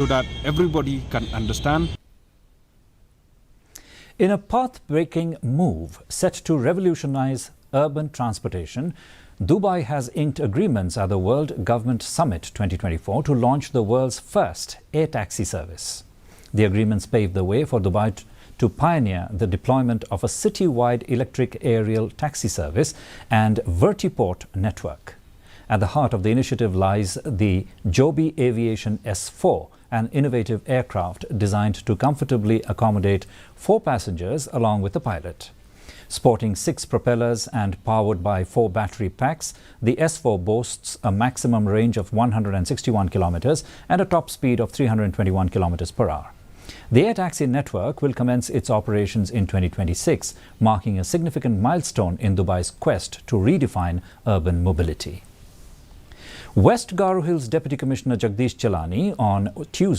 so that everybody can understand. In a path-breaking move set to revolutionize urban transportation, Dubai has inked agreements at the World Government Summit 2024 to launch the world's first air taxi service. The agreements pave the way for Dubai to pioneer the deployment of a city-wide electric aerial taxi service and vertiport network. At the heart of the initiative lies the Joby Aviation S4, an innovative aircraft designed to comfortably accommodate 4 passengers along with the pilot. Sporting 6 propellers and powered by 4 battery packs, the S4 boasts a maximum range of 161 kilometers and a top speed of 321 kilometers per hour. The air taxi network will commence its operations in 2026, marking a significant milestone in Dubai's quest to redefine urban mobility. West Garo Hills Deputy Commissioner Jagdish Chelani on Tuesday